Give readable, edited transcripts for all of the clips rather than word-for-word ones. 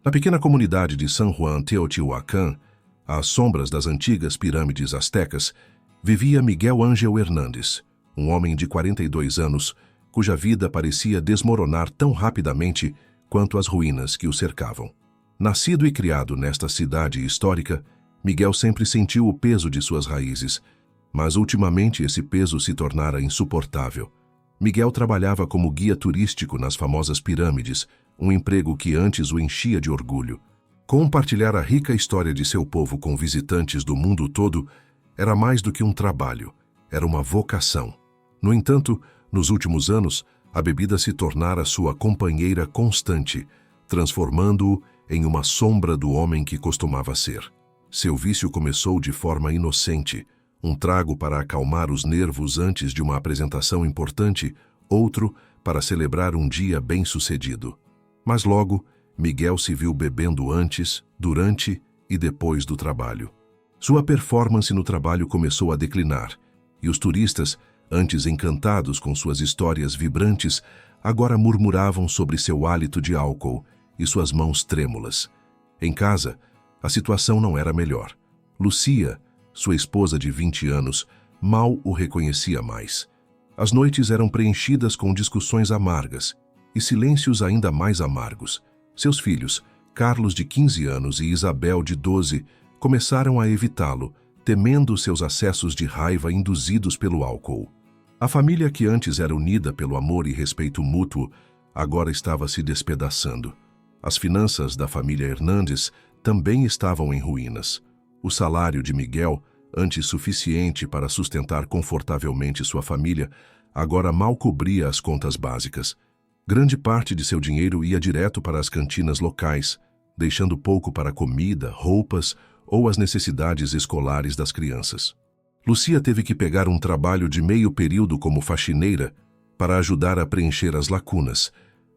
Na pequena comunidade de San Juan Teotihuacan, às sombras das antigas pirâmides astecas, vivia Miguel Ángel Hernández, um homem de 42 anos, cuja vida parecia desmoronar tão rapidamente quanto as ruínas que o cercavam. Nascido e criado nesta cidade histórica, Miguel sempre sentiu o peso de suas raízes, mas ultimamente esse peso se tornara insuportável. Miguel trabalhava como guia turístico nas famosas pirâmides, um emprego que antes o enchia de orgulho. Compartilhar a rica história de seu povo com visitantes do mundo todo era mais do que um trabalho, era uma vocação. No entanto, nos últimos anos, a bebida se tornara sua companheira constante, transformando-o em uma sombra do homem que costumava ser. Seu vício começou de forma inocente, um trago para acalmar os nervos antes de uma apresentação importante, outro para celebrar um dia bem-sucedido. Mas logo, Miguel se viu bebendo antes, durante e depois do trabalho. Sua performance no trabalho começou a declinar, e os turistas, antes encantados com suas histórias vibrantes, agora murmuravam sobre seu hálito de álcool e suas mãos trêmulas. Em casa, a situação não era melhor. Lucia, sua esposa de 20 anos, mal o reconhecia mais. As noites eram preenchidas com discussões amargas e silêncios ainda mais amargos. Seus filhos, Carlos de 15 anos e Isabel de 12, começaram a evitá-lo, temendo seus acessos de raiva induzidos pelo álcool. A família que antes era unida pelo amor e respeito mútuo, agora estava se despedaçando. As finanças da família Hernández também estavam em ruínas. O salário de Miguel, antes suficiente para sustentar confortavelmente sua família, agora mal cobria as contas básicas. Grande parte de seu dinheiro ia direto para as cantinas locais, deixando pouco para comida, roupas ou as necessidades escolares das crianças. Lucia teve que pegar um trabalho de meio período como faxineira para ajudar a preencher as lacunas,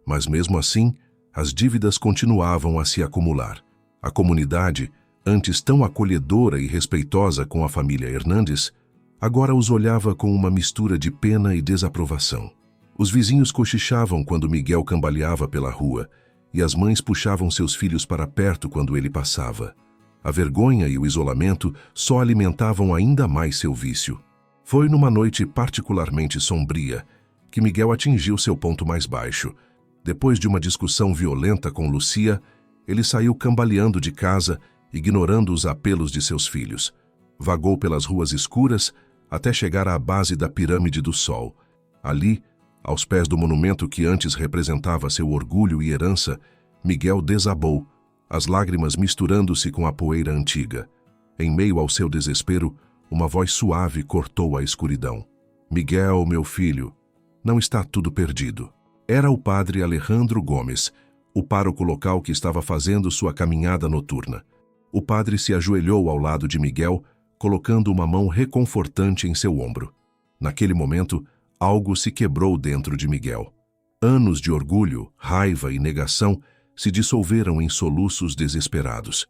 mas mesmo assim, as dívidas continuavam a se acumular. A comunidade, antes tão acolhedora e respeitosa com a família Hernández, agora os olhava com uma mistura de pena e desaprovação. Os vizinhos cochichavam quando Miguel cambaleava pela rua, e as mães puxavam seus filhos para perto quando ele passava. A vergonha e o isolamento só alimentavam ainda mais seu vício. Foi numa noite particularmente sombria que Miguel atingiu seu ponto mais baixo. Depois de uma discussão violenta com Lucia, ele saiu cambaleando de casa, ignorando os apelos de seus filhos. Vagou pelas ruas escuras até chegar à base da Pirâmide do Sol. Ali, aos pés do monumento que antes representava seu orgulho e herança, Miguel desabou, as lágrimas misturando-se com a poeira antiga. Em meio ao seu desespero, uma voz suave cortou a escuridão. "Miguel, meu filho, não está tudo perdido." Era o padre Alejandro Gomes, o pároco local que estava fazendo sua caminhada noturna. O padre se ajoelhou ao lado de Miguel, colocando uma mão reconfortante em seu ombro. Naquele momento, algo se quebrou dentro de Miguel. Anos de orgulho, raiva e negação se dissolveram em soluços desesperados.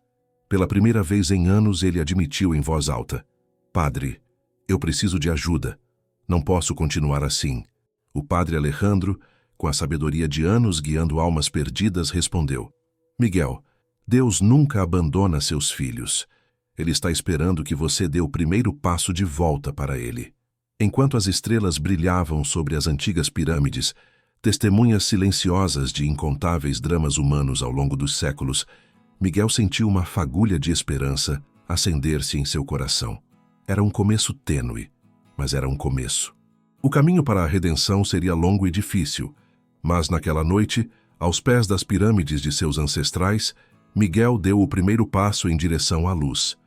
Pela primeira vez em anos, ele admitiu em voz alta: "Padre, eu preciso de ajuda. Não posso continuar assim." O padre Alejandro, com a sabedoria de anos guiando almas perdidas, respondeu: "Miguel, Deus nunca abandona seus filhos. Ele está esperando que você dê o primeiro passo de volta para ele." Enquanto as estrelas brilhavam sobre as antigas pirâmides, testemunhas silenciosas de incontáveis dramas humanos ao longo dos séculos, Miguel sentiu uma fagulha de esperança acender-se em seu coração. Era um começo tênue, mas era um começo. O caminho para a redenção seria longo e difícil, mas naquela noite, aos pés das pirâmides de seus ancestrais, Miguel deu o primeiro passo em direção à luz.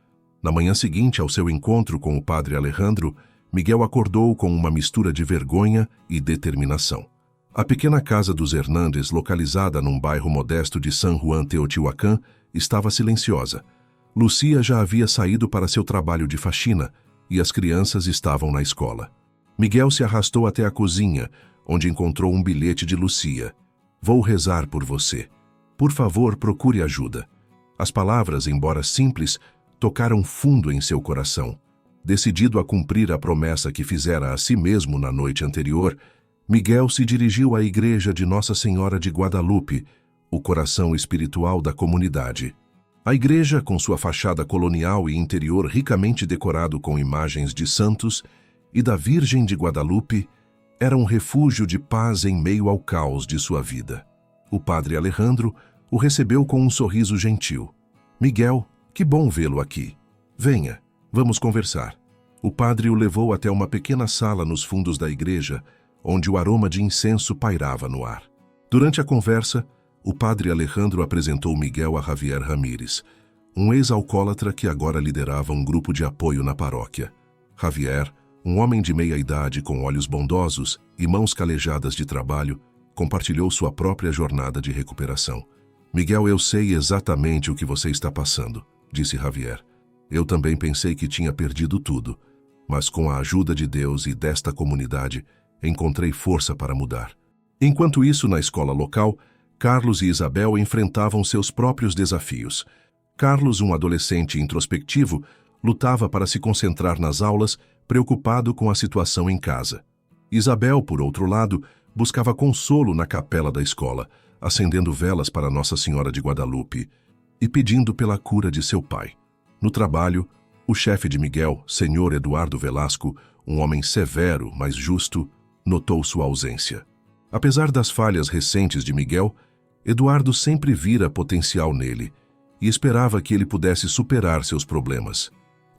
Na manhã seguinte ao seu encontro com o padre Alejandro, Miguel acordou com uma mistura de vergonha e determinação. A pequena casa dos Hernández, localizada num bairro modesto de San Juan Teotihuacan, estava silenciosa. Lucia já havia saído para seu trabalho de faxina e as crianças estavam na escola. Miguel se arrastou até a cozinha, onde encontrou um bilhete de Lucia. "Vou rezar por você. Por favor, procure ajuda." As palavras, embora simples, tocaram fundo em seu coração. Decidido a cumprir a promessa que fizera a si mesmo na noite anterior, Miguel se dirigiu à igreja de Nossa Senhora de Guadalupe, o coração espiritual da comunidade. A igreja, com sua fachada colonial e interior ricamente decorado com imagens de santos e da Virgem de Guadalupe, era um refúgio de paz em meio ao caos de sua vida. O padre Alejandro o recebeu com um sorriso gentil. Miguel, que bom vê-lo aqui. Venha, vamos conversar. O padre o levou até uma pequena sala nos fundos da igreja, onde o aroma de incenso pairava no ar. Durante a conversa, o padre Alejandro apresentou Miguel a Javier Ramírez, um ex-alcoólatra que agora liderava um grupo de apoio na paróquia. Javier, um homem de meia idade com olhos bondosos e mãos calejadas de trabalho, compartilhou sua própria jornada de recuperação. Miguel, eu sei exatamente o que você está passando, disse Javier. Eu também pensei que tinha perdido tudo, mas com a ajuda de Deus e desta comunidade, encontrei força para mudar. Enquanto isso, na escola local, Carlos e Isabel enfrentavam seus próprios desafios. Carlos, um adolescente introspectivo, lutava para se concentrar nas aulas, preocupado com a situação em casa. Isabel, por outro lado, buscava consolo na capela da escola, acendendo velas para Nossa Senhora de Guadalupe e pedindo pela cura de seu pai. No trabalho, o chefe de Miguel, Senhor Eduardo Velasco, um homem severo, mas justo, notou sua ausência. Apesar das falhas recentes de Miguel, Eduardo sempre vira potencial nele e esperava que ele pudesse superar seus problemas.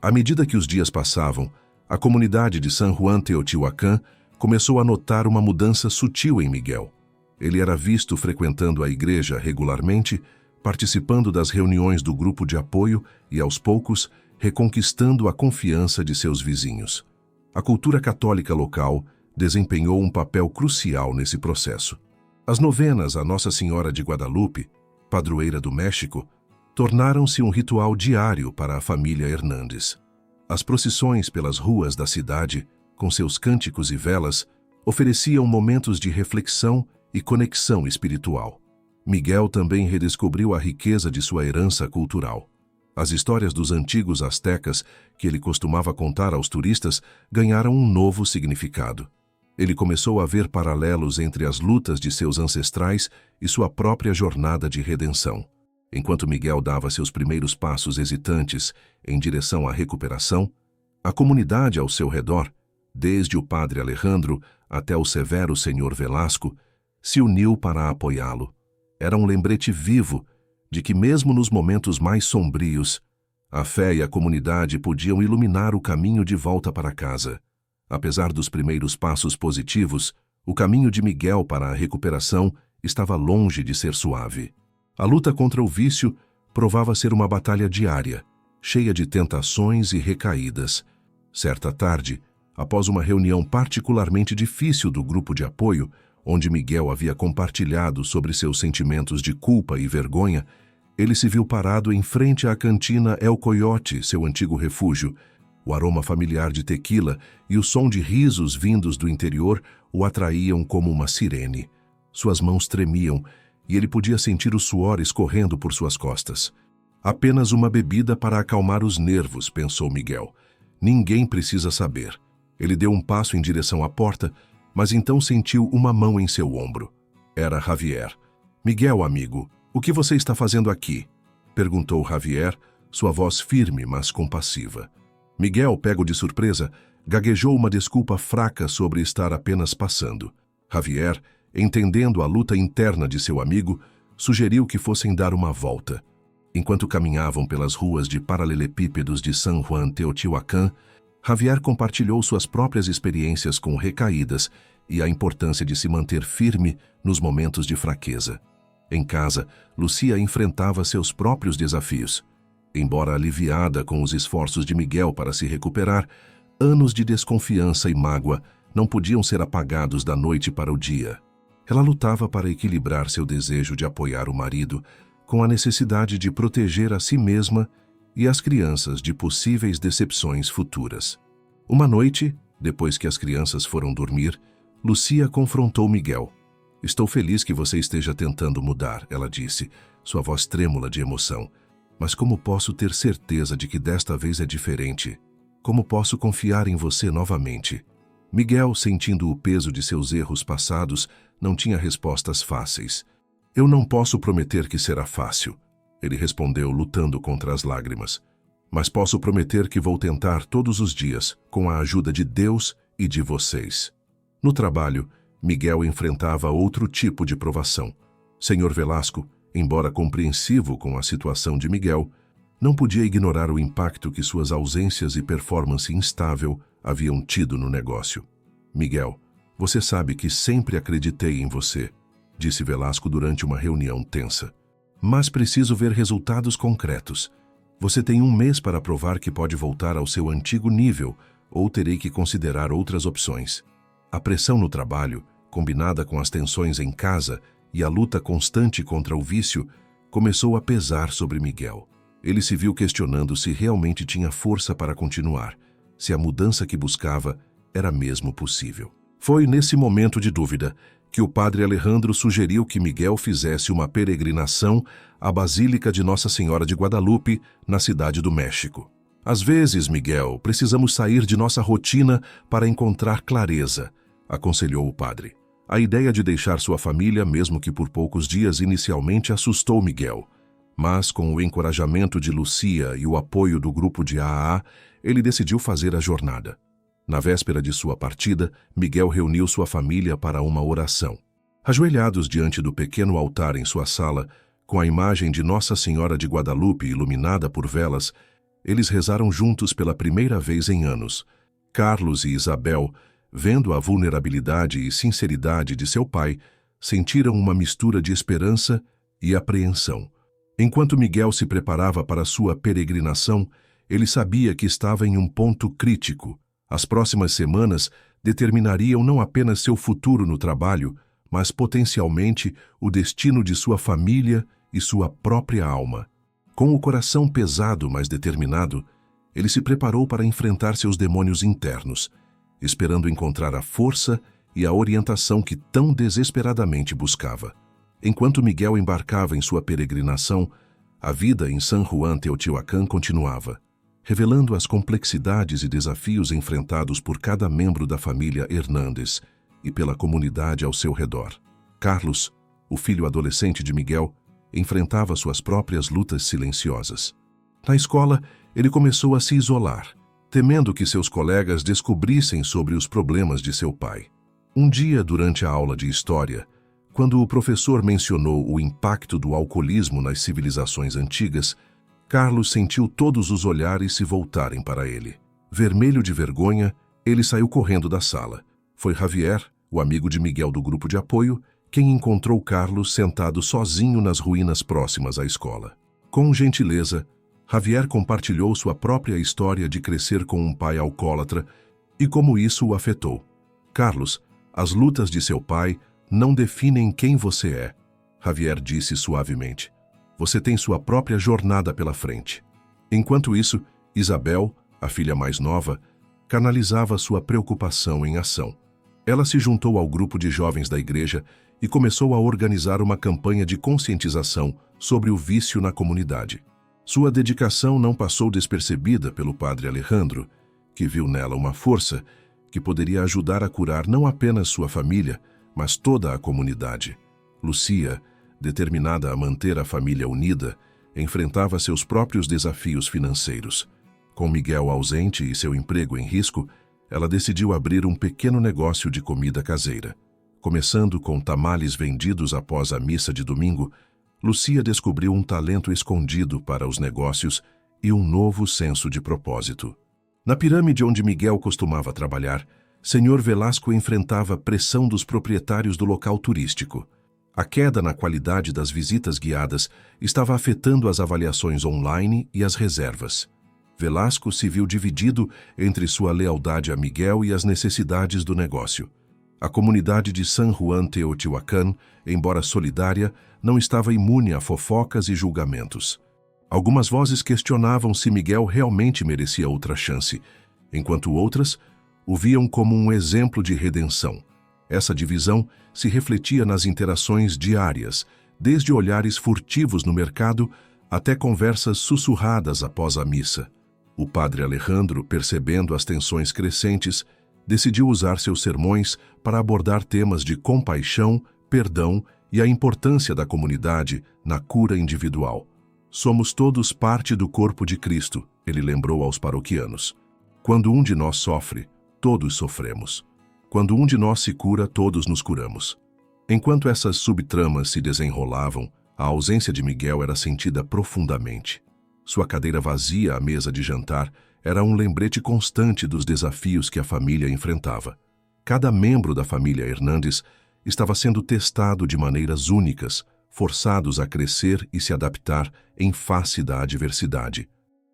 À medida que os dias passavam, a comunidade de San Juan Teotihuacan começou a notar uma mudança sutil em Miguel. Ele era visto frequentando a igreja regularmente, participando das reuniões do grupo de apoio e, aos poucos, reconquistando a confiança de seus vizinhos. A cultura católica local desempenhou um papel crucial nesse processo. As novenas a Nossa Senhora de Guadalupe, padroeira do México, tornaram-se um ritual diário para a família Hernández. As procissões pelas ruas da cidade, com seus cânticos e velas, ofereciam momentos de reflexão e conexão espiritual. Miguel também redescobriu a riqueza de sua herança cultural. As histórias dos antigos astecas, que ele costumava contar aos turistas, ganharam um novo significado. Ele começou a ver paralelos entre as lutas de seus ancestrais e sua própria jornada de redenção. Enquanto Miguel dava seus primeiros passos hesitantes em direção à recuperação, a comunidade ao seu redor, desde o padre Alejandro até o severo senhor Velasco, se uniu para apoiá-lo. Era um lembrete vivo de que, mesmo nos momentos mais sombrios, a fé e a comunidade podiam iluminar o caminho de volta para casa. Apesar dos primeiros passos positivos, o caminho de Miguel para a recuperação estava longe de ser suave. A luta contra o vício provava ser uma batalha diária, cheia de tentações e recaídas. Certa tarde, após uma reunião particularmente difícil do grupo de apoio, onde Miguel havia compartilhado sobre seus sentimentos de culpa e vergonha, ele se viu parado em frente à cantina El Coyote, seu antigo refúgio. O aroma familiar de tequila e o som de risos vindos do interior o atraíam como uma sirene. Suas mãos tremiam e ele podia sentir o suor escorrendo por suas costas. Apenas uma bebida para acalmar os nervos, pensou Miguel. Ninguém precisa saber. Ele deu um passo em direção à porta, mas então sentiu uma mão em seu ombro. Era Javier. Miguel, amigo, o que você está fazendo aqui? Perguntou Javier, sua voz firme, mas compassiva. Miguel, pego de surpresa, gaguejou uma desculpa fraca sobre estar apenas passando. Javier, entendendo a luta interna de seu amigo, sugeriu que fossem dar uma volta. Enquanto caminhavam pelas ruas de paralelepípedos de San Juan Teotihuacan, Javier compartilhou suas próprias experiências com recaídas e a importância de se manter firme nos momentos de fraqueza. Em casa, Lucia enfrentava seus próprios desafios. Embora aliviada com os esforços de Miguel para se recuperar, anos de desconfiança e mágoa não podiam ser apagados da noite para o dia. Ela lutava para equilibrar seu desejo de apoiar o marido com a necessidade de proteger a si mesma e as crianças de possíveis decepções futuras. Uma noite, depois que as crianças foram dormir, Lucia confrontou Miguel. Estou feliz que você esteja tentando mudar, ela disse, sua voz trêmula de emoção. Mas como posso ter certeza de que desta vez é diferente? Como posso confiar em você novamente? Miguel, sentindo o peso de seus erros passados, não tinha respostas fáceis. Eu não posso prometer que será fácil, ele respondeu, lutando contra as lágrimas. Mas posso prometer que vou tentar todos os dias, com a ajuda de Deus e de vocês. No trabalho, Miguel enfrentava outro tipo de provação. Senhor Velasco, embora compreensivo com a situação de Miguel, não podia ignorar o impacto que suas ausências e performance instável haviam tido no negócio. Miguel, você sabe que sempre acreditei em você, disse Velasco durante uma reunião tensa. Mas preciso ver resultados concretos. Você tem 1 mês para provar que pode voltar ao seu antigo nível, ou terei que considerar outras opções. A pressão no trabalho, combinada com as tensões em casa e a luta constante contra o vício, começou a pesar sobre Miguel. Ele se viu questionando se realmente tinha força para continuar, se a mudança que buscava era mesmo possível. Foi nesse momento de dúvida que o padre Alejandro sugeriu que Miguel fizesse uma peregrinação à Basílica de Nossa Senhora de Guadalupe, na Cidade do México. Às vezes, Miguel, precisamos sair de nossa rotina para encontrar clareza, aconselhou o padre. A ideia de deixar sua família, mesmo que por poucos dias, inicialmente assustou Miguel. Mas, com o encorajamento de Lucia e o apoio do grupo de AA, ele decidiu fazer a jornada. Na véspera de sua partida, Miguel reuniu sua família para uma oração. Ajoelhados diante do pequeno altar em sua sala, com a imagem de Nossa Senhora de Guadalupe iluminada por velas, eles rezaram juntos pela primeira vez em anos. Carlos e Isabel, vendo a vulnerabilidade e sinceridade de seu pai, sentiram uma mistura de esperança e apreensão. Enquanto Miguel se preparava para sua peregrinação, ele sabia que estava em um ponto crítico. As próximas semanas determinariam não apenas seu futuro no trabalho, mas potencialmente o destino de sua família e sua própria alma. Com o coração pesado, mas determinado, ele se preparou para enfrentar seus demônios internos, esperando encontrar a força e a orientação que tão desesperadamente buscava. Enquanto Miguel embarcava em sua peregrinação, a vida em San Juan Teotihuacan continuava, revelando as complexidades e desafios enfrentados por cada membro da família Hernández e pela comunidade ao seu redor. Carlos, o filho adolescente de Miguel, enfrentava suas próprias lutas silenciosas. Na escola, ele começou a se isolar, temendo que seus colegas descobrissem sobre os problemas de seu pai. Um dia, durante a aula de história, quando o professor mencionou o impacto do alcoolismo nas civilizações antigas, Carlos sentiu todos os olhares se voltarem para ele. Vermelho de vergonha, ele saiu correndo da sala. Foi Javier, o amigo de Miguel do grupo de apoio, quem encontrou Carlos sentado sozinho nas ruínas próximas à escola. Com gentileza, Javier compartilhou sua própria história de crescer com um pai alcoólatra e como isso o afetou. Carlos, as lutas de seu pai não definem quem você é, Javier disse suavemente. Você tem sua própria jornada pela frente. Enquanto isso, Isabel, a filha mais nova, canalizava sua preocupação em ação. Ela se juntou ao grupo de jovens da igreja e começou a organizar uma campanha de conscientização sobre o vício na comunidade. Sua dedicação não passou despercebida pelo padre Alejandro, que viu nela uma força que poderia ajudar a curar não apenas sua família, mas toda a comunidade. Lucia, determinada a manter a família unida, enfrentava seus próprios desafios financeiros. Com Miguel ausente e seu emprego em risco, ela decidiu abrir um pequeno negócio de comida caseira. Começando com tamales vendidos após a missa de domingo, Lucia descobriu um talento escondido para os negócios e um novo senso de propósito. Na pirâmide onde Miguel costumava trabalhar, Senhor Velasco enfrentava pressão dos proprietários do local turístico. A queda na qualidade das visitas guiadas estava afetando as avaliações online e as reservas. Velasco se viu dividido entre sua lealdade a Miguel e as necessidades do negócio. A comunidade de San Juan Teotihuacan, embora solidária, não estava imune a fofocas e julgamentos. Algumas vozes questionavam se Miguel realmente merecia outra chance, enquanto outras o viam como um exemplo de redenção. Essa divisão se refletia nas interações diárias, desde olhares furtivos no mercado até conversas sussurradas após a missa. O padre Alejandro, percebendo as tensões crescentes, decidiu usar seus sermões para abordar temas de compaixão, perdão e a importância da comunidade na cura individual. Somos todos parte do corpo de Cristo, ele lembrou aos paroquianos. Quando um de nós sofre, todos sofremos. Quando um de nós se cura, todos nos curamos. Enquanto essas subtramas se desenrolavam, a ausência de Miguel era sentida profundamente. Sua cadeira vazia à mesa de jantar era um lembrete constante dos desafios que a família enfrentava. Cada membro da família Hernandes estava sendo testado de maneiras únicas, forçados a crescer e se adaptar em face da adversidade.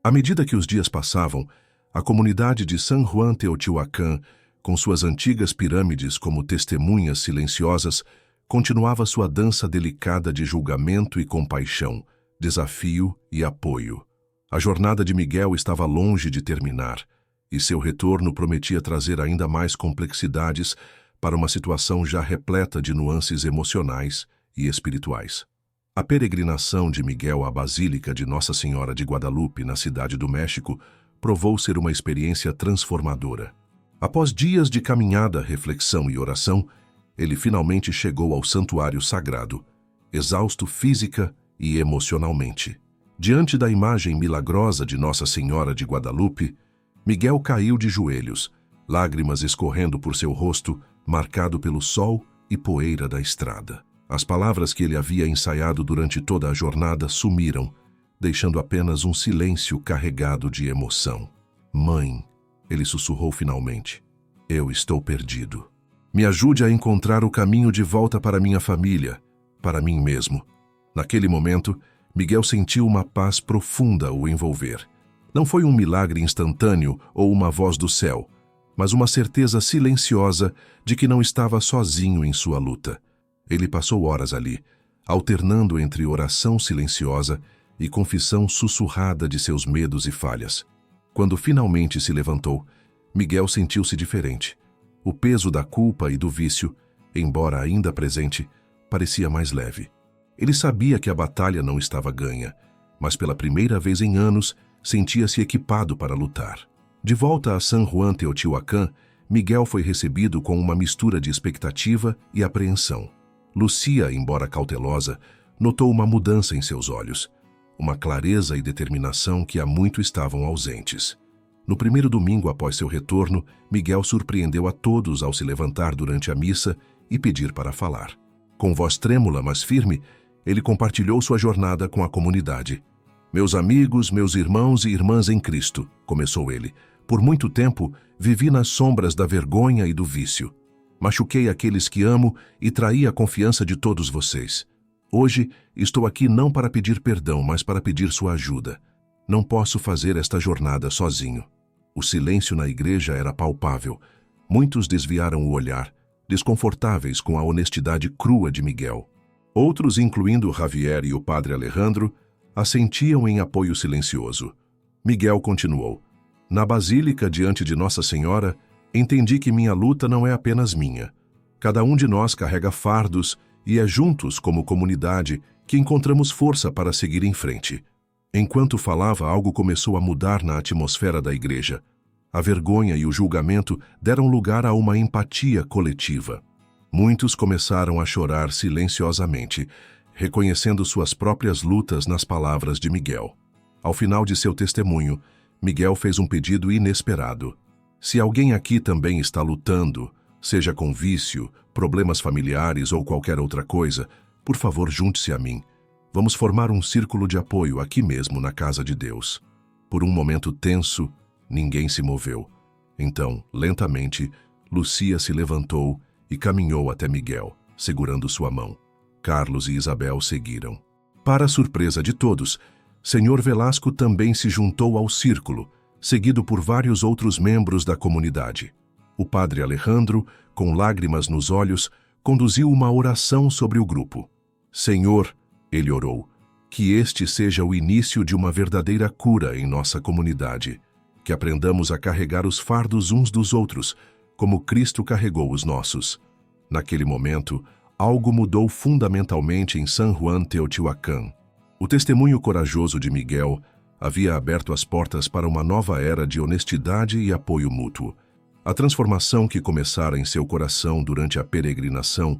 À medida que os dias passavam, a comunidade de San Juan Teotihuacan, com suas antigas pirâmides como testemunhas silenciosas, continuava sua dança delicada de julgamento e compaixão, desafio e apoio. A jornada de Miguel estava longe de terminar, e seu retorno prometia trazer ainda mais complexidades para uma situação já repleta de nuances emocionais e espirituais. A peregrinação de Miguel à Basílica de Nossa Senhora de Guadalupe, na Cidade do México, provou ser uma experiência transformadora. Após dias de caminhada, reflexão e oração, ele finalmente chegou ao santuário sagrado, exausto física e emocionalmente. Diante da imagem milagrosa de Nossa Senhora de Guadalupe, Miguel caiu de joelhos, lágrimas escorrendo por seu rosto, marcado pelo sol e poeira da estrada. As palavras que ele havia ensaiado durante toda a jornada sumiram, deixando apenas um silêncio carregado de emoção. Mãe, ele sussurrou finalmente, eu estou perdido. Me ajude a encontrar o caminho de volta para minha família, para mim mesmo. Naquele momento, Miguel sentiu uma paz profunda o envolver. Não foi um milagre instantâneo ou uma voz do céu, mas uma certeza silenciosa de que não estava sozinho em sua luta. Ele passou horas ali, alternando entre oração silenciosa e confissão sussurrada de seus medos e falhas. Quando finalmente se levantou, Miguel sentiu-se diferente. O peso da culpa e do vício, embora ainda presente, parecia mais leve. Ele sabia que a batalha não estava ganha, mas pela primeira vez em anos sentia-se equipado para lutar. De volta a San Juan Teotihuacan, Miguel foi recebido com uma mistura de expectativa e apreensão. Lucia, embora cautelosa, notou uma mudança em seus olhos, uma clareza e determinação que há muito estavam ausentes. No primeiro domingo após seu retorno, Miguel surpreendeu a todos ao se levantar durante a missa e pedir para falar. Com voz trêmula, mas firme, ele compartilhou sua jornada com a comunidade. Meus amigos, meus irmãos e irmãs em Cristo, começou ele, por muito tempo vivi nas sombras da vergonha e do vício. Machuquei aqueles que amo e traí a confiança de todos vocês. Hoje estou aqui não para pedir perdão, mas para pedir sua ajuda. Não posso fazer esta jornada sozinho. O silêncio na igreja era palpável. Muitos desviaram o olhar, desconfortáveis com a honestidade crua de Miguel. Outros, incluindo Javier e o padre Alejandro, assentiam em apoio silencioso. Miguel continuou. Na Basílica, diante de Nossa Senhora, entendi que minha luta não é apenas minha. Cada um de nós carrega fardos e é juntos, como comunidade, que encontramos força para seguir em frente. Enquanto falava, algo começou a mudar na atmosfera da igreja. A vergonha e o julgamento deram lugar a uma empatia coletiva. Muitos começaram a chorar silenciosamente, reconhecendo suas próprias lutas nas palavras de Miguel. Ao final de seu testemunho, Miguel fez um pedido inesperado. Se alguém aqui também está lutando, seja com vício, problemas familiares ou qualquer outra coisa, por favor, junte-se a mim. Vamos formar um círculo de apoio aqui mesmo na casa de Deus. Por um momento tenso, ninguém se moveu. Então, lentamente, Lucia se levantou e caminhou até Miguel, segurando sua mão. Carlos e Isabel seguiram. Para a surpresa de todos, Senhor Velasco também se juntou ao círculo, seguido por vários outros membros da comunidade. O padre Alejandro, com lágrimas nos olhos, conduziu uma oração sobre o grupo. Senhor, ele orou, que este seja o início de uma verdadeira cura em nossa comunidade, que aprendamos a carregar os fardos uns dos outros, como Cristo carregou os nossos. Naquele momento, algo mudou fundamentalmente em San Juan Teotihuacan. O testemunho corajoso de Miguel havia aberto as portas para uma nova era de honestidade e apoio mútuo. A transformação que começara em seu coração durante a peregrinação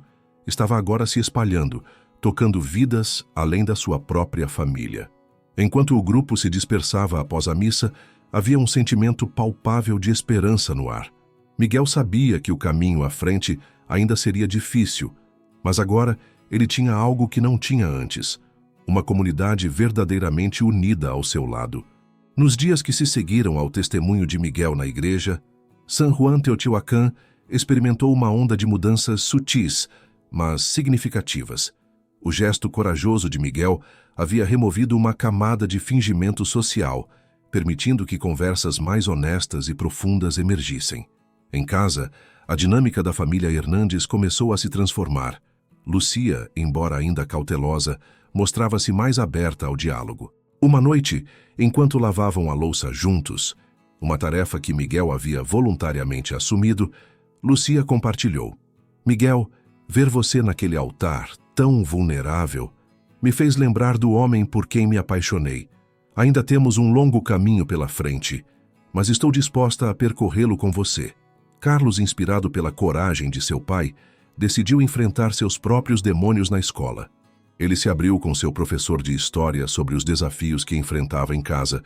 estava agora se espalhando, tocando vidas além da sua própria família. Enquanto o grupo se dispersava após a missa, havia um sentimento palpável de esperança no ar. Miguel sabia que o caminho à frente ainda seria difícil, mas agora ele tinha algo que não tinha antes: uma comunidade verdadeiramente unida ao seu lado. Nos dias que se seguiram ao testemunho de Miguel na igreja, San Juan Teotihuacan experimentou uma onda de mudanças sutis, mas significativas. O gesto corajoso de Miguel havia removido uma camada de fingimento social, permitindo que conversas mais honestas e profundas emergissem. Em casa, a dinâmica da família Hernandes começou a se transformar. Lucia, embora ainda cautelosa, mostrava-se mais aberta ao diálogo. Uma noite, enquanto lavavam a louça juntos, uma tarefa que Miguel havia voluntariamente assumido, Lucia compartilhou: "Miguel, ver você naquele altar, tão vulnerável, me fez lembrar do homem por quem me apaixonei. Ainda temos um longo caminho pela frente, mas estou disposta a percorrê-lo com você." Carlos, inspirado pela coragem de seu pai, decidiu enfrentar seus próprios demônios na escola. Ele se abriu com seu professor de história sobre os desafios que enfrentava em casa,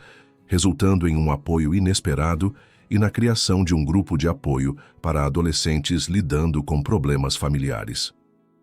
resultando em um apoio inesperado e na criação de um grupo de apoio para adolescentes lidando com problemas familiares.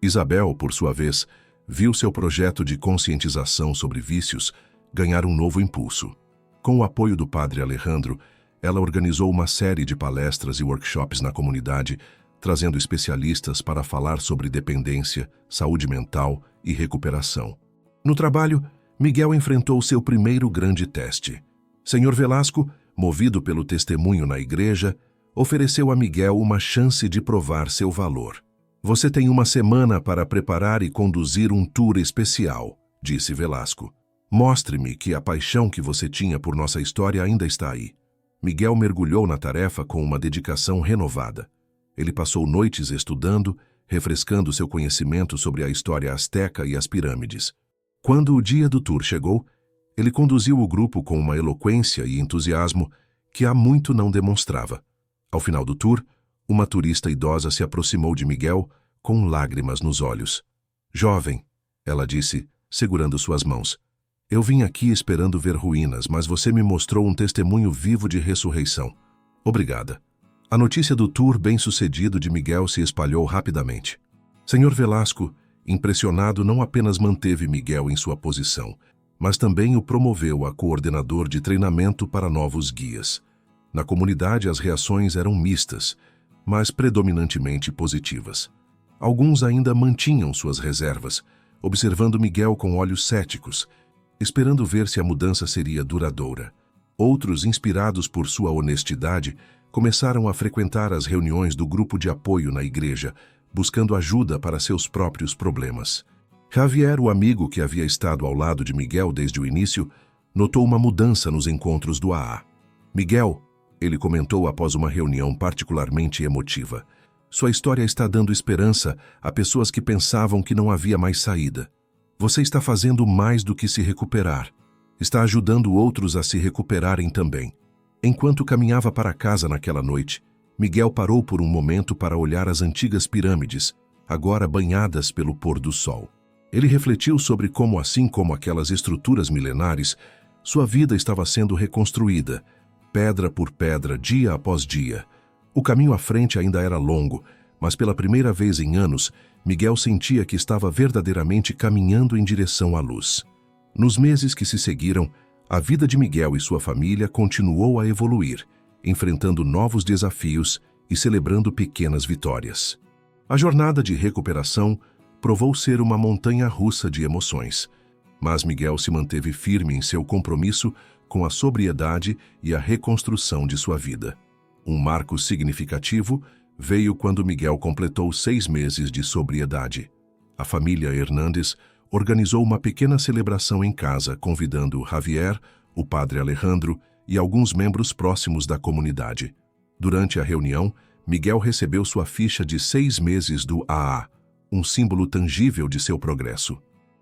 Isabel, por sua vez, viu seu projeto de conscientização sobre vícios ganhar um novo impulso. Com o apoio do padre Alejandro, ela organizou uma série de palestras e workshops na comunidade, trazendo especialistas para falar sobre dependência, saúde mental e recuperação. No trabalho, Miguel enfrentou seu primeiro grande teste. Senhor Velasco, movido pelo testemunho na igreja, ofereceu a Miguel uma chance de provar seu valor. "Você tem uma semana para preparar e conduzir um tour especial", disse Velasco. "Mostre-me que a paixão que você tinha por nossa história ainda está aí." Miguel mergulhou na tarefa com uma dedicação renovada. Ele passou noites estudando, refrescando seu conhecimento sobre a história asteca e as pirâmides. Quando o dia do tour chegou, ele conduziu o grupo com uma eloquência e entusiasmo que há muito não demonstrava. Ao final do tour, uma turista idosa se aproximou de Miguel com lágrimas nos olhos. "Jovem", ela disse, segurando suas mãos, "eu vim aqui esperando ver ruínas, mas você me mostrou um testemunho vivo de ressurreição. Obrigada." A notícia do tour bem-sucedido de Miguel se espalhou rapidamente. Senhor Velasco, impressionado, não apenas manteve Miguel em sua posição, mas também o promoveu a coordenador de treinamento para novos guias. Na comunidade, as reações eram mistas, mas predominantemente positivas. Alguns ainda mantinham suas reservas, observando Miguel com olhos céticos, esperando ver se a mudança seria duradoura. Outros, inspirados por sua honestidade, começaram a frequentar as reuniões do grupo de apoio na igreja, buscando ajuda para seus próprios problemas. Javier, o amigo que havia estado ao lado de Miguel desde o início, notou uma mudança nos encontros do AA. "Miguel", ele comentou após uma reunião particularmente emotiva, "sua história está dando esperança a pessoas que pensavam que não havia mais saída. Você está fazendo mais do que se recuperar. Está ajudando outros a se recuperarem também." Enquanto caminhava para casa naquela noite, Miguel parou por um momento para olhar as antigas pirâmides, agora banhadas pelo pôr do sol. Ele refletiu sobre como, assim como aquelas estruturas milenares, sua vida estava sendo reconstruída, pedra por pedra, dia após dia. O caminho à frente ainda era longo, mas pela primeira vez em anos, Miguel sentia que estava verdadeiramente caminhando em direção à luz. Nos meses que se seguiram, a vida de Miguel e sua família continuou a evoluir, enfrentando novos desafios e celebrando pequenas vitórias. A jornada de recuperação provou ser uma montanha-russa de emoções, mas Miguel se manteve firme em seu compromisso com a sobriedade e a reconstrução de sua vida. Um marco significativo veio quando Miguel completou 6 meses de sobriedade. A família Hernandes organizou uma pequena celebração em casa, convidando Javier, o padre Alejandro e alguns membros próximos da comunidade. Durante a reunião, Miguel recebeu sua ficha de 6 meses do AA, um símbolo tangível de seu progresso.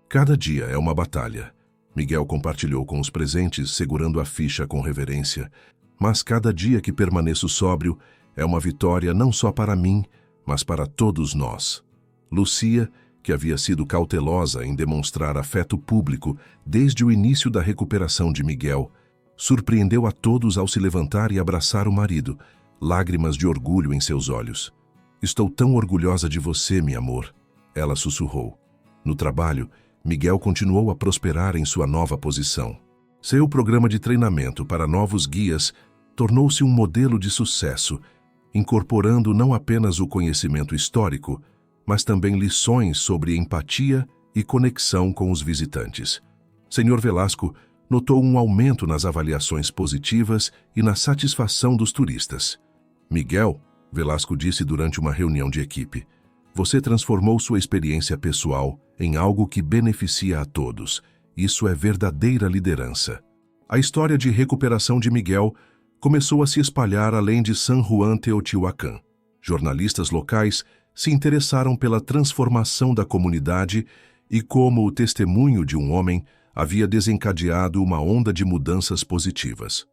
"Cada dia é uma batalha", Miguel compartilhou com os presentes, segurando a ficha com reverência. "Mas cada dia que permaneço sóbrio é uma vitória não só para mim, mas para todos nós." Lucia, que havia sido cautelosa em demonstrar afeto público desde o início da recuperação de Miguel, surpreendeu a todos ao se levantar e abraçar o marido, lágrimas de orgulho em seus olhos. "Estou tão orgulhosa de você, meu amor", ela sussurrou. No trabalho, Miguel continuou a prosperar em sua nova posição. Seu programa de treinamento para novos guias tornou-se um modelo de sucesso, incorporando não apenas o conhecimento histórico, mas também lições sobre empatia e conexão com os visitantes. Senhor Velasco notou um aumento nas avaliações positivas e na satisfação dos turistas. "Miguel", Velasco disse durante uma reunião de equipe, "você transformou sua experiência pessoal em algo que beneficia a todos. Isso é verdadeira liderança." A história de recuperação de Miguel começou a se espalhar além de San Juan Teotihuacan. Jornalistas locais se interessaram pela transformação da comunidade e como o testemunho de um homem havia desencadeado uma onda de mudanças positivas.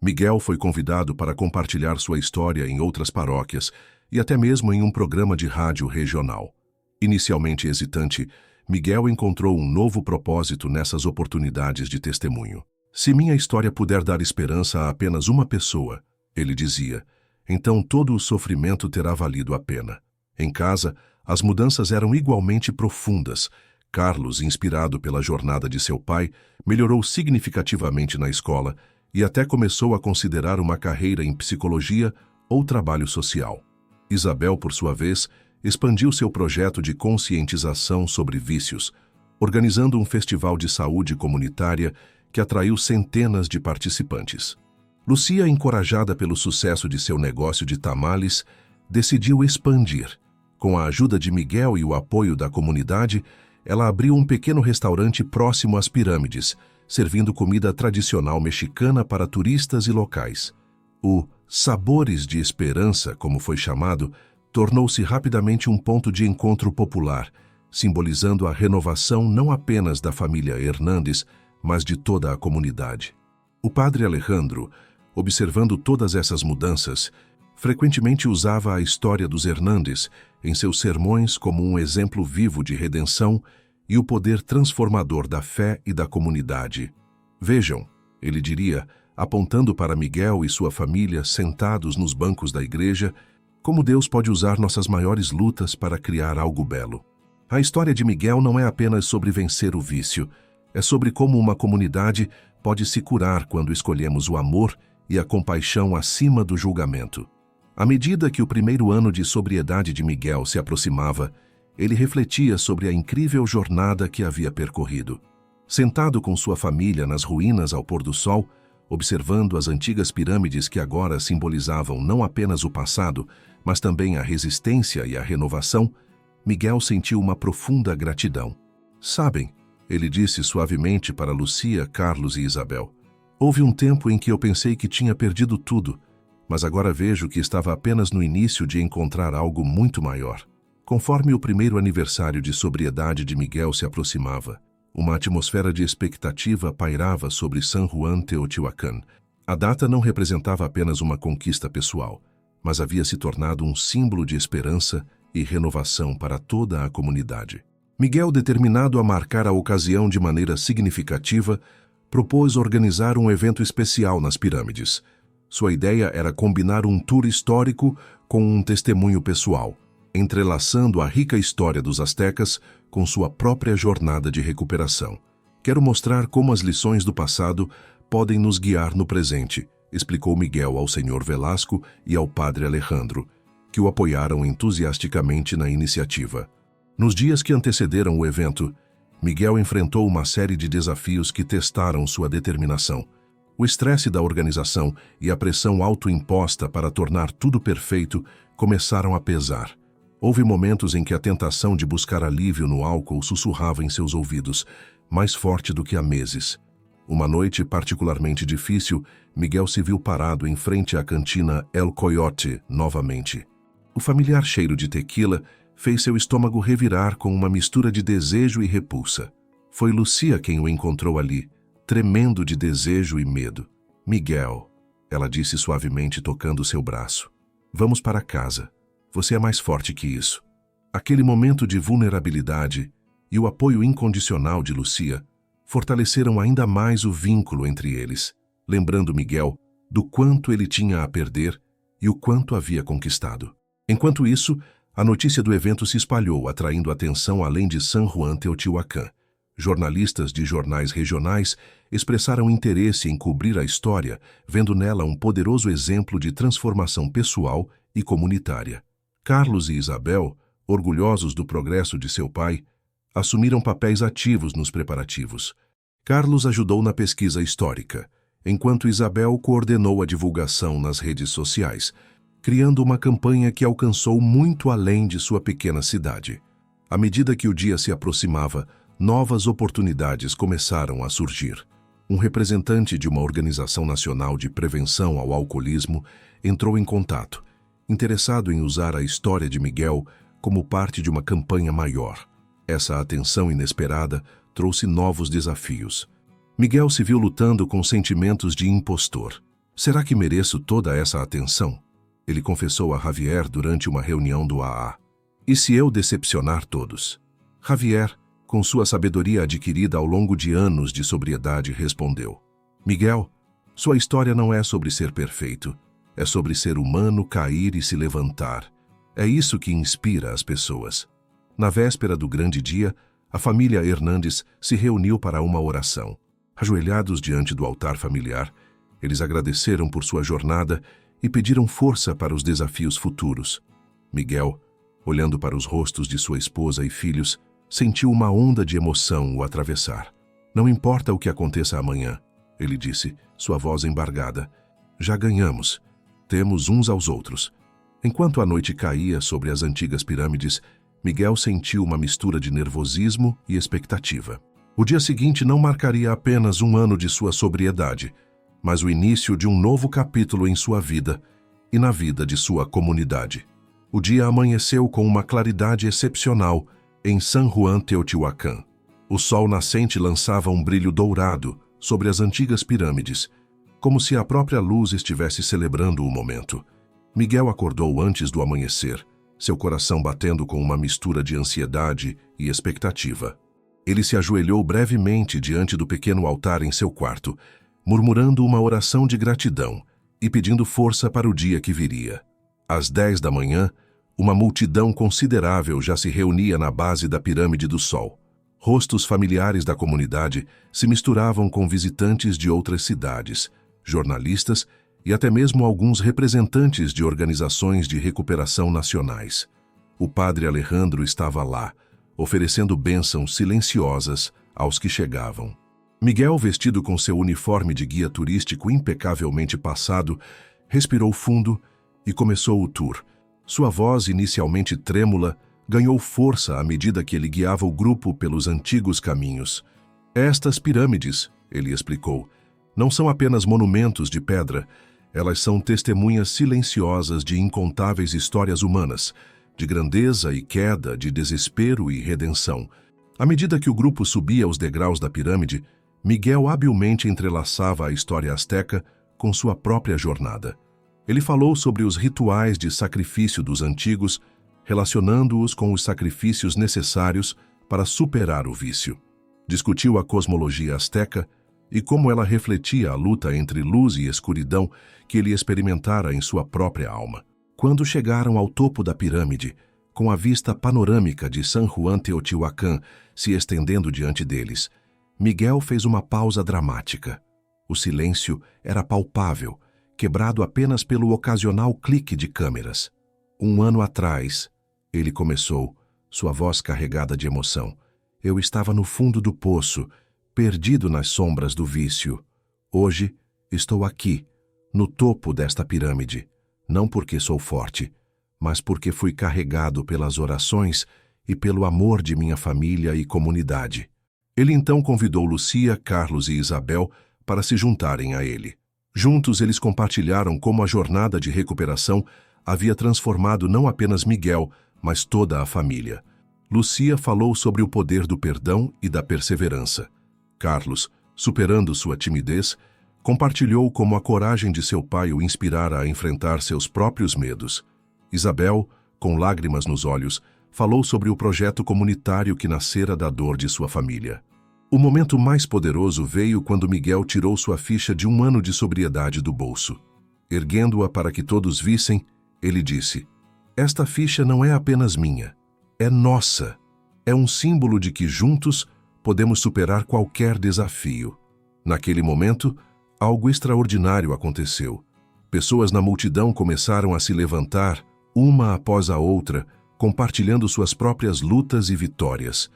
Miguel foi convidado para compartilhar sua história em outras paróquias e até mesmo em um programa de rádio regional. Inicialmente hesitante, Miguel encontrou um novo propósito nessas oportunidades de testemunho. "Se minha história puder dar esperança a apenas uma pessoa", ele dizia, "então todo o sofrimento terá valido a pena." Em casa, as mudanças eram igualmente profundas. Carlos, inspirado pela jornada de seu pai, melhorou significativamente na escola e até começou a considerar uma carreira em psicologia ou trabalho social. Isabel, por sua vez, expandiu seu projeto de conscientização sobre vícios, organizando um festival de saúde comunitária que atraiu centenas de participantes. Lucia, encorajada pelo sucesso de seu negócio de tamales, decidiu expandir. Com a ajuda de Miguel e o apoio da comunidade, ela abriu um pequeno restaurante próximo às pirâmides, servindo comida tradicional mexicana para turistas e locais. O Sabores de Esperança, como foi chamado, tornou-se rapidamente um ponto de encontro popular, simbolizando a renovação não apenas da família Hernández, mas de toda a comunidade. O padre Alejandro, observando todas essas mudanças, frequentemente usava a história dos Hernández em seus sermões como um exemplo vivo de redenção e o poder transformador da fé e da comunidade. "Vejam", ele diria, apontando para Miguel e sua família sentados nos bancos da igreja, "como Deus pode usar nossas maiores lutas para criar algo belo." A história de Miguel não é apenas sobre vencer o vício, é sobre como uma comunidade pode se curar quando escolhemos o amor e a compaixão acima do julgamento. À medida que o primeiro ano de sobriedade de Miguel se aproximava, ele refletia sobre a incrível jornada que havia percorrido. Sentado com sua família nas ruínas ao pôr do sol, observando as antigas pirâmides que agora simbolizavam não apenas o passado, mas também a resistência e a renovação, Miguel sentiu uma profunda gratidão. "Sabem", ele disse suavemente para Lucia, Carlos e Isabel, "houve um tempo em que eu pensei que tinha perdido tudo, mas agora vejo que estava apenas no início de encontrar algo muito maior." Conforme o primeiro aniversário de sobriedade de Miguel se aproximava, uma atmosfera de expectativa pairava sobre San Juan Teotihuacan. A data não representava apenas uma conquista pessoal, mas havia se tornado um símbolo de esperança e renovação para toda a comunidade. Miguel, determinado a marcar a ocasião de maneira significativa, propôs organizar um evento especial nas pirâmides. Sua ideia era combinar um tour histórico com um testemunho pessoal, entrelaçando a rica história dos astecas com sua própria jornada de recuperação. "Quero mostrar como as lições do passado podem nos guiar no presente", explicou Miguel ao senhor Velasco e ao padre Alejandro, que o apoiaram entusiasticamente na iniciativa. Nos dias que antecederam o evento, Miguel enfrentou uma série de desafios que testaram sua determinação. O estresse da organização e a pressão autoimposta para tornar tudo perfeito começaram a pesar. Houve momentos em que a tentação de buscar alívio no álcool sussurrava em seus ouvidos, mais forte do que há meses. Uma noite particularmente difícil, Miguel se viu parado em frente à cantina El Coyote novamente. O familiar cheiro de tequila fez seu estômago revirar com uma mistura de desejo e repulsa. Foi Lucia quem o encontrou ali, tremendo de desejo e medo. "Miguel", ela disse suavemente tocando seu braço, "vamos para casa. Você é mais forte que isso." Aquele momento de vulnerabilidade e o apoio incondicional de Lucia fortaleceram ainda mais o vínculo entre eles, lembrando Miguel do quanto ele tinha a perder e o quanto havia conquistado. Enquanto isso, a notícia do evento se espalhou, atraindo atenção além de San Juan Teotihuacan. Jornalistas de jornais regionais expressaram interesse em cobrir a história, vendo nela um poderoso exemplo de transformação pessoal e comunitária. Carlos e Isabel, orgulhosos do progresso de seu pai, assumiram papéis ativos nos preparativos. Carlos ajudou na pesquisa histórica, enquanto Isabel coordenou a divulgação nas redes sociais, criando uma campanha que alcançou muito além de sua pequena cidade. À medida que o dia se aproximava, novas oportunidades começaram a surgir. Um representante de uma organização nacional de prevenção ao alcoolismo entrou em contato, interessado em usar a história de Miguel como parte de uma campanha maior. Essa atenção inesperada trouxe novos desafios. Miguel se viu lutando com sentimentos de impostor. Será que mereço toda essa atenção? Ele confessou a Javier durante uma reunião do AA. E se eu decepcionar todos? Javier, com sua sabedoria adquirida ao longo de anos de sobriedade, respondeu: Miguel, sua história não é sobre ser perfeito, é sobre ser humano, cair e se levantar. É isso que inspira as pessoas. Na véspera do grande dia, a família Hernandes se reuniu para uma oração. Ajoelhados diante do altar familiar, eles agradeceram por sua jornada e pediram força para os desafios futuros. Miguel, olhando para os rostos de sua esposa e filhos, sentiu uma onda de emoção o atravessar. Não importa o que aconteça amanhã, ele disse, sua voz embargada. Já ganhamos. Temos uns aos outros. Enquanto a noite caía sobre as antigas pirâmides, Miguel sentiu uma mistura de nervosismo e expectativa. O dia seguinte não marcaria apenas um ano de sua sobriedade, mas o início de um novo capítulo em sua vida e na vida de sua comunidade. O dia amanheceu com uma claridade excepcional em San Juan Teotihuacan. O sol nascente lançava um brilho dourado sobre as antigas pirâmides, como se a própria luz estivesse celebrando o momento. Miguel acordou antes do amanhecer, seu coração batendo com uma mistura de ansiedade e expectativa. Ele se ajoelhou brevemente diante do pequeno altar em seu quarto, murmurando uma oração de gratidão e pedindo força para o dia que viria. Às 10 da manhã, uma multidão considerável já se reunia na base da Pirâmide do Sol. Rostos familiares da comunidade se misturavam com visitantes de outras cidades, jornalistas e até mesmo alguns representantes de organizações de recuperação nacionais. O padre Alejandro estava lá, oferecendo bênçãos silenciosas aos que chegavam. Miguel, vestido com seu uniforme de guia turístico impecavelmente passado, respirou fundo e começou o tour. Sua voz, inicialmente trêmula, ganhou força à medida que ele guiava o grupo pelos antigos caminhos. Estas pirâmides, ele explicou, não são apenas monumentos de pedra, elas são testemunhas silenciosas de incontáveis histórias humanas, de grandeza e queda, de desespero e redenção. À medida que o grupo subia os degraus da pirâmide, Miguel habilmente entrelaçava a história asteca com sua própria jornada. Ele falou sobre os rituais de sacrifício dos antigos, relacionando-os com os sacrifícios necessários para superar o vício. Discutiu a cosmologia asteca e como ela refletia a luta entre luz e escuridão que ele experimentara em sua própria alma. Quando chegaram ao topo da pirâmide, com a vista panorâmica de San Juan Teotihuacan se estendendo diante deles, Miguel fez uma pausa dramática. O silêncio era palpável, quebrado apenas pelo ocasional clique de câmeras. 1 ano atrás, ele começou, sua voz carregada de emoção. Eu estava no fundo do poço, perdido nas sombras do vício. Hoje, estou aqui, no topo desta pirâmide, não porque sou forte, mas porque fui carregado pelas orações e pelo amor de minha família e comunidade. Ele então convidou Lucia, Carlos e Isabel para se juntarem a ele. Juntos eles compartilharam como a jornada de recuperação havia transformado não apenas Miguel, mas toda a família. Lucia falou sobre o poder do perdão e da perseverança. Carlos, superando sua timidez, compartilhou como a coragem de seu pai o inspirara a enfrentar seus próprios medos. Isabel, com lágrimas nos olhos, falou sobre o projeto comunitário que nascera da dor de sua família. O momento mais poderoso veio quando Miguel tirou sua ficha de 1 ano de sobriedade do bolso. Erguendo-a para que todos vissem, ele disse: "Esta ficha não é apenas minha, é nossa. É um símbolo de que juntos podemos superar qualquer desafio." Naquele momento, algo extraordinário aconteceu. Pessoas na multidão começaram a se levantar, uma após a outra, compartilhando suas próprias lutas e vitórias.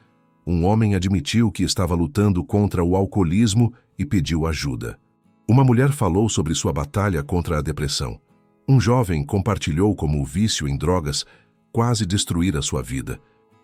Um homem admitiu que estava lutando contra o alcoolismo e pediu ajuda. Uma mulher falou sobre sua batalha contra a depressão. Um jovem compartilhou como o vício em drogas quase destruíra sua vida.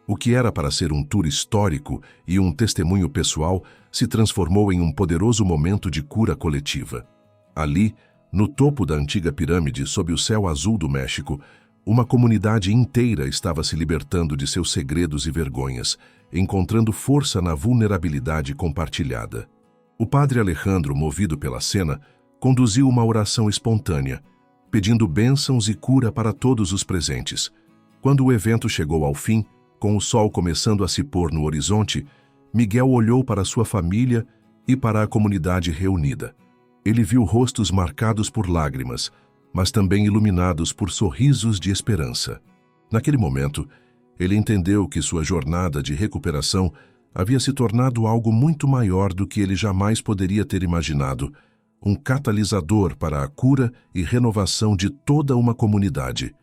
O que era para ser um tour histórico e um testemunho pessoal se transformou em um poderoso momento de cura coletiva. Ali, no topo da antiga pirâmide, sob o céu azul do México, uma comunidade inteira estava se libertando de seus segredos e vergonhas, encontrando força na vulnerabilidade compartilhada. O padre Alejandro, movido pela cena, conduziu uma oração espontânea, pedindo bênçãos e cura para todos os presentes. Quando o evento chegou ao fim, com o sol começando a se pôr no horizonte, Miguel olhou para sua família e para a comunidade reunida. Ele viu rostos marcados por lágrimas, mas também iluminados por sorrisos de esperança. Naquele momento, ele entendeu que sua jornada de recuperação havia se tornado algo muito maior do que ele jamais poderia ter imaginado, um catalisador para a cura e renovação de toda uma comunidade.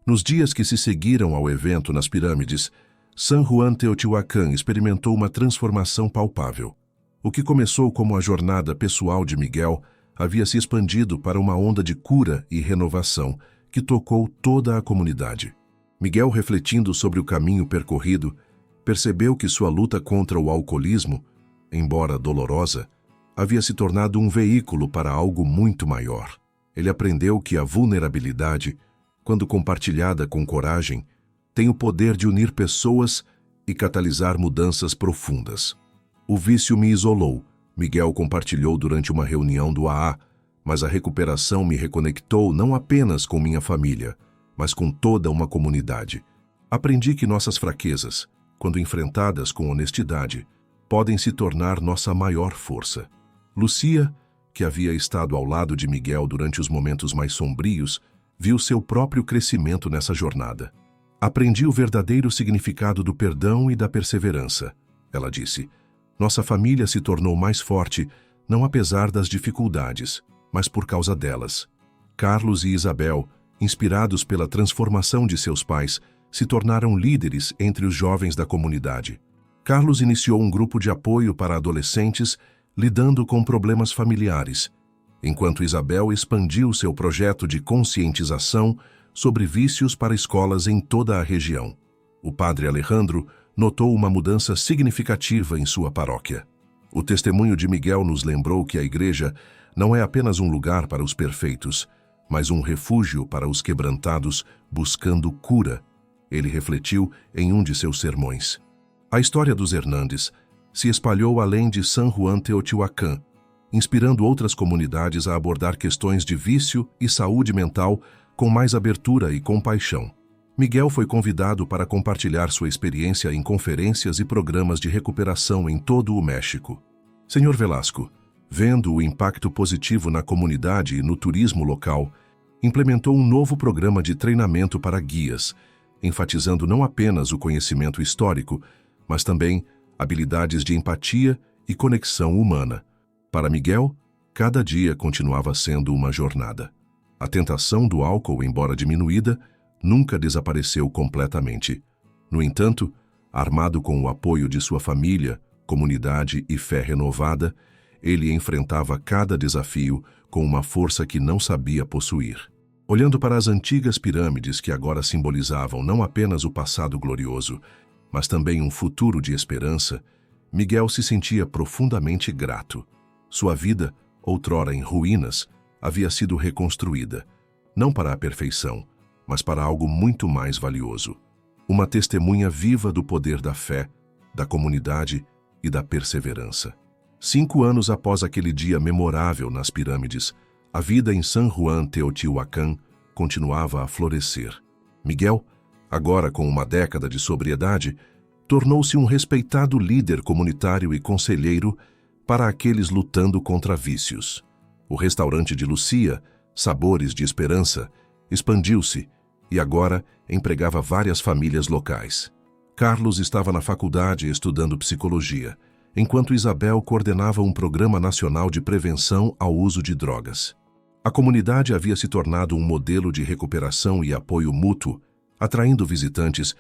Nos dias que se seguiram ao evento nas pirâmides, San Juan Teotihuacan experimentou uma transformação palpável. O que começou como a jornada pessoal de Miguel havia se expandido para uma onda de cura e renovação que tocou toda a comunidade. Miguel, refletindo sobre o caminho percorrido, percebeu que sua luta contra o alcoolismo, embora dolorosa, havia se tornado um veículo para algo muito maior. Ele aprendeu que a vulnerabilidade, quando compartilhada com coragem, tem o poder de unir pessoas e catalisar mudanças profundas. "O vício me isolou", Miguel compartilhou durante uma reunião do AA, "mas a recuperação me reconectou não apenas com minha família, mas com toda uma comunidade. Aprendi que nossas fraquezas, quando enfrentadas com honestidade, podem se tornar nossa maior força." Lucia, que havia estado ao lado de Miguel durante os momentos mais sombrios, viu seu próprio crescimento nessa jornada. "Aprendi o verdadeiro significado do perdão e da perseverança", ela disse. "Nossa família se tornou mais forte, não apesar das dificuldades, mas por causa delas." Carlos e Isabel, inspirados pela transformação de seus pais, se tornaram líderes entre os jovens da comunidade. Carlos iniciou um grupo de apoio para adolescentes lidando com problemas familiares, enquanto Isabel expandiu seu projeto de conscientização sobre vícios para escolas em toda a região. O padre Alejandro notou uma mudança significativa em sua paróquia. O testemunho de Miguel nos lembrou que a igreja não é apenas um lugar para os perfeitos, mas um refúgio para os quebrantados buscando cura. Ele refletiu em um de seus sermões. A história dos Hernández se espalhou além de San Juan Teotihuacan, inspirando outras comunidades a abordar questões de vício e saúde mental com mais abertura e compaixão. Miguel foi convidado para compartilhar sua experiência em conferências e programas de recuperação em todo o México. Senhor Velasco, vendo o impacto positivo na comunidade e no turismo local, implementou um novo programa de treinamento para guias, enfatizando não apenas o conhecimento histórico, mas também habilidades de empatia e conexão humana. Para Miguel, cada dia continuava sendo uma jornada. A tentação do álcool, embora diminuída, nunca desapareceu completamente. No entanto, armado com o apoio de sua família, comunidade e fé renovada, ele enfrentava cada desafio com uma força que não sabia possuir. Olhando para as antigas pirâmides que agora simbolizavam não apenas o passado glorioso, mas também um futuro de esperança, Miguel se sentia profundamente grato. Sua vida, outrora em ruínas, havia sido reconstruída, não para a perfeição, mas para algo muito mais valioso. Uma testemunha viva do poder da fé, da comunidade e da perseverança. 5 anos após aquele dia memorável nas pirâmides, a vida em San Juan Teotihuacan continuava a florescer. Miguel, Agora, com uma década de sobriedade, tornou-se um respeitado líder comunitário e conselheiro para aqueles lutando contra vícios. O restaurante de Lucia, Sabores de Esperança, expandiu-se e agora empregava várias famílias locais. Carlos estava na faculdade estudando psicologia, enquanto Isabel coordenava um programa nacional de prevenção ao uso de drogas. A comunidade havia se tornado um modelo de recuperação e apoio mútuo, atraindo visitantes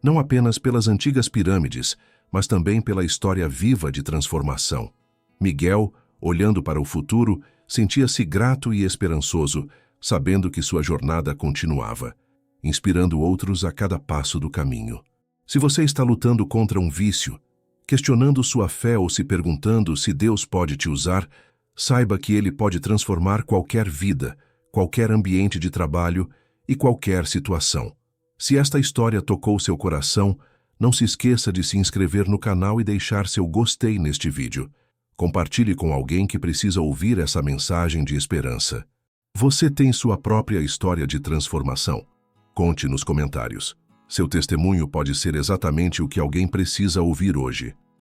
não apenas pelas antigas pirâmides, mas também pela história viva de transformação. Miguel, olhando para o futuro, sentia-se grato e esperançoso, sabendo que sua jornada continuava, inspirando outros a cada passo do caminho. Se você está lutando contra um vício, questionando sua fé ou se perguntando se Deus pode te usar, saiba que Ele pode transformar qualquer vida, qualquer ambiente de trabalho e qualquer situação. Se esta história tocou seu coração, não se esqueça de se inscrever no canal e deixar seu gostei neste vídeo. Compartilhe com alguém que precisa ouvir essa mensagem de esperança. Você tem sua própria história de transformação? Conte nos comentários. Seu testemunho pode ser exatamente o que alguém precisa ouvir hoje.